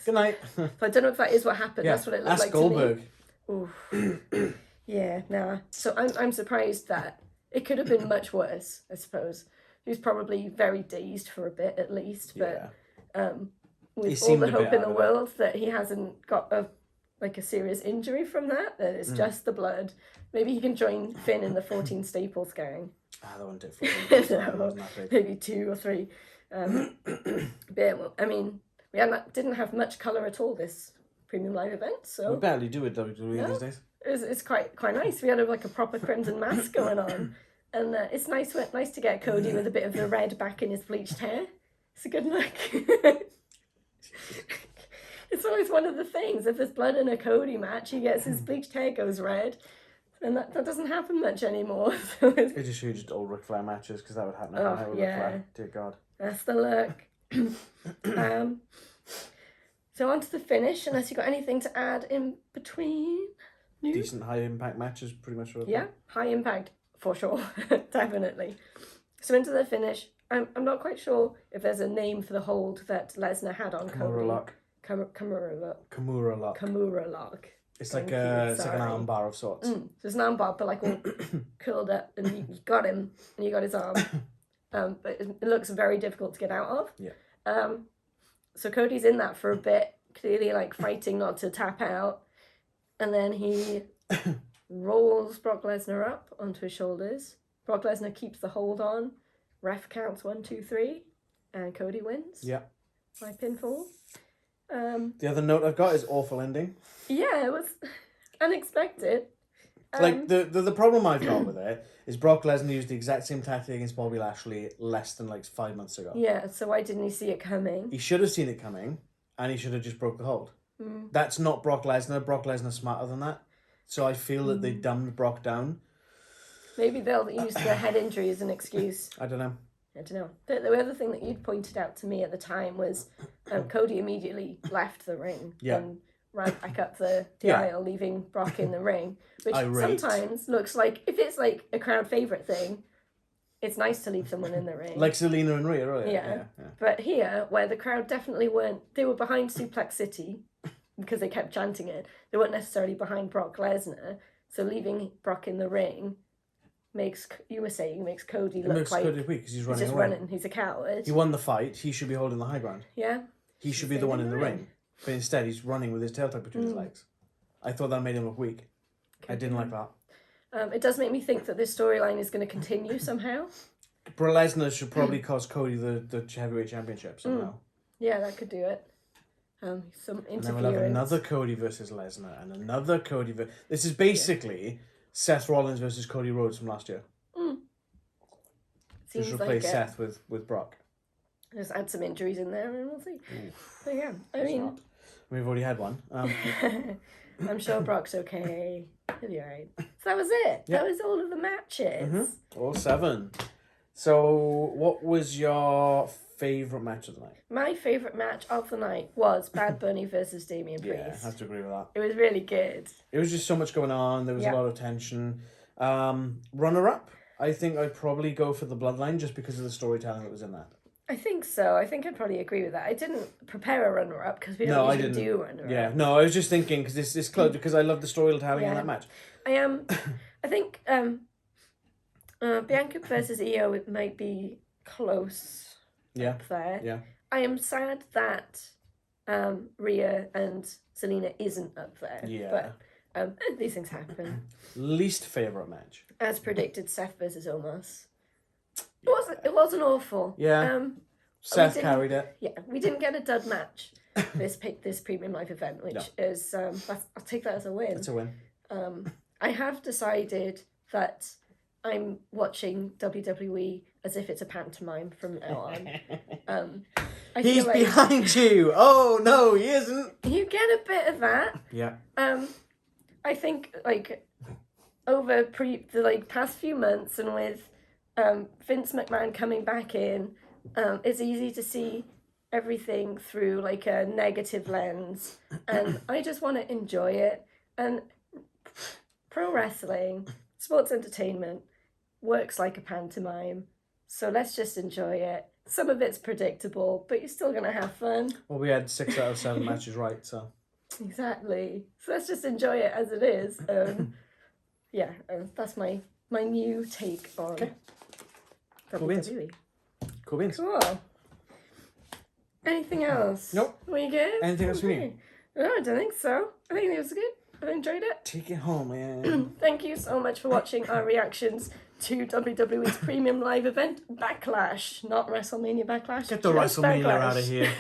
Good night. So I don't know if that is what happened. Yeah, That's what it looked ask like Goldberg. to me. Oof. Yeah, nah. So I'm surprised that it could have been much worse, I suppose. He was probably very dazed for a bit at least, but with all the hope in the world that he hasn't got a serious injury from that it's just the blood. Maybe he can join Finn in the 14 Staples gang. That wouldn't do it for No, maybe 2 or 3. But I mean, we didn't have much colour at all this premium live event, so we barely do it WWE these days. It's quite nice. We had a proper crimson mask going on, and it's nice to get Cody with a bit of the red back in his bleached hair. It's a good look. It's always one of the things. If there's blood in a Cody match, he gets his bleached hair goes red. And that doesn't happen much anymore. It just huge old Ric Flair matches because that would happen. Oh, yeah. Flair. Dear God. That's the look. So on to the finish, unless you got anything to add in between. Decent high impact matches, pretty much. Yeah, high impact for sure, definitely. So into the finish. I'm not quite sure if there's a name for the hold that Lesnar had on Cody. Kimura lock. Kimura lock. It's like an arm bar of sorts. So it's an arm bar, but all curled up, and you got him, and you got his arm. But it looks very difficult to get out of. Yeah. So Cody's in that for a bit, clearly fighting not to tap out, and then he rolls Brock Lesnar up onto his shoulders. Brock Lesnar keeps the hold on. Ref counts 1, 2, 3, and Cody wins. Yeah. By pinfall. The other note I've got is awful ending. Yeah, it was unexpected. The problem I've got with it is Brock Lesnar used the exact same tactic against Bobby Lashley less than 5 months ago. Yeah, so why didn't he see it coming? He should have seen it coming, and he should have just broke the hold. That's not Brock Lesnar. Brock Lesnar's smarter than that. So I feel that they dumbed Brock down. Maybe they'll use the head injury as an excuse. I don't know. The other thing that you'd pointed out to me at the time was Cody immediately left the ring and ran back up the aisle, leaving Brock in the ring, which sometimes looks like, if it's a crowd favourite thing, it's nice to leave someone in the ring. Like Zelina and Rhea, right? Yeah. But here, where the crowd definitely weren't, they were behind Suplex City because they kept chanting it. They weren't necessarily behind Brock Lesnar, so leaving Brock in the ring makes Cody look like Cody weak because he's running just away. running. He's a coward. He won the fight. He should be holding the high ground. Yeah. He should be the one in the ring. But instead, he's running with his tail tucked between his legs. I thought that made him look weak. I didn't like that. It does make me think that this storyline is going to continue somehow. Brock Lesnar should probably cost Cody the heavyweight championship somehow. Yeah, that could do it. Some interference. And then we'll have another Cody versus Lesnar and another Cody. This is basically Seth Rollins versus Cody Rhodes from last year. Seems Just replace like Seth with Brock. Just add some injuries in there and we'll see. So yeah, I mean, we've already had one. I'm sure Brock's okay. He'll be alright. So that was it. Yeah. That was all of the matches. All 7. So, what was your favourite match of the night? My favourite match of the night was Bad Bunny versus Damien Priest. Yeah, I have to agree with that. It was really good. It was just so much going on. There was a lot of tension. Runner-up, I think I'd probably go for the Bloodline just because of the storytelling that was in that. I think so. I think I'd probably agree with that. I didn't prepare a runner-up because we don't usually do runner-up. Yeah, no, I was just thinking because this is close because I love the storytelling in that match. I think Bianca versus Io might be close up there. Yeah. I am sad that Rhea and Zelina isn't up there. Yeah. But these things happen. Least favourite match? As predicted, Seth versus Omos. It wasn't awful. Yeah. Seth carried it. Yeah, we didn't get a dud match this premium live event, which is I'll take that as a win. It's a win. I have decided that I'm watching WWE as if it's a pantomime from now on. He's behind you. Oh no, he isn't. You get a bit of that. Yeah. I think over the past few months and with Vince McMahon coming back in, it's easy to see everything through a negative lens, and I just want to enjoy it. And pro wrestling, sports entertainment, works like a pantomime, so let's just enjoy it. Some of it's predictable, but you're still gonna have fun. Well, we had 6 out of 7 matches right, so exactly. So let's just enjoy it as it is. That's my new take on WWE. Cool beans. Cool. Anything else? Nope. We good? Anything else for me? No, I don't think so. I think it was good. I enjoyed it. Take it home, man. Thank you so much for watching our reactions to WWE's premium live event, Backlash. Not WrestleMania Backlash. Get the WrestleMania out of here.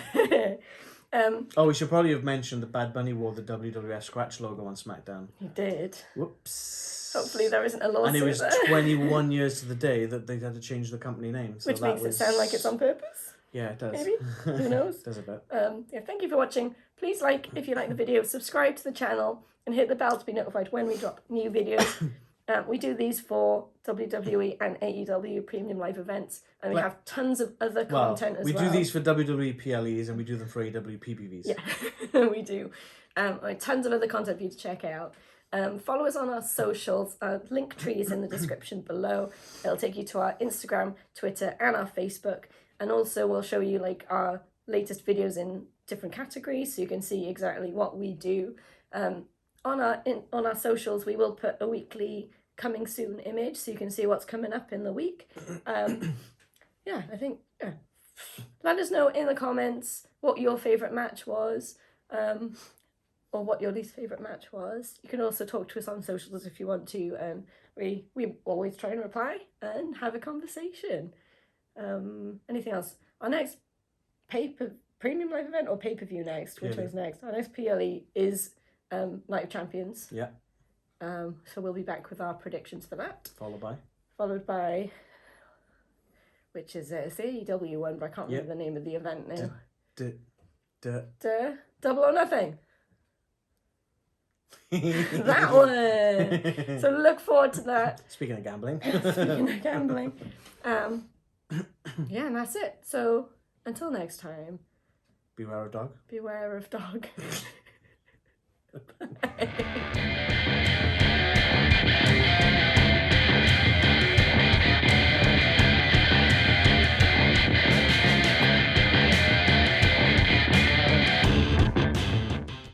We should probably have mentioned that Bad Bunny wore the WWF scratch logo on SmackDown. He did. Whoops. Hopefully there isn't a lawsuit. And it was 21 years to the day that they had to change the company name. So which makes it sound like it's on purpose. Yeah, it does. Maybe. Who knows? Does a bit. Thank you for watching. Please if you like the video, subscribe to the channel, and hit the bell to be notified when we drop new videos. We do these for WWE and AEW premium live events, and we have tons of other content as well. We do these for WWE PLEs, and we do them for AEW PPVs. Yeah, we do. Tons of other content for you to check out. Follow us on our socials. Link tree is in the description below. It'll take you to our Instagram, Twitter, and our Facebook. And also we'll show you our latest videos in different categories, so you can see exactly what we do. On our socials, we will put a weekly coming soon image, so you can see what's coming up in the week. Let us know in the comments what your favourite match was, or what your least favourite match was. You can also talk to us on socials if you want to, and we always try and reply and have a conversation. Anything else? Our next premium live event or pay-per-view next? Which one's next? Our next PLE is Night of Champions. Yeah. So we'll be back with our predictions for that. Followed by which is it's the AEW one, but I can't remember the name of the event now. Double or Nothing. That one. So look forward to that. Speaking of gambling. And that's it. So until next time. Beware of dog. Beware of dog. Bye.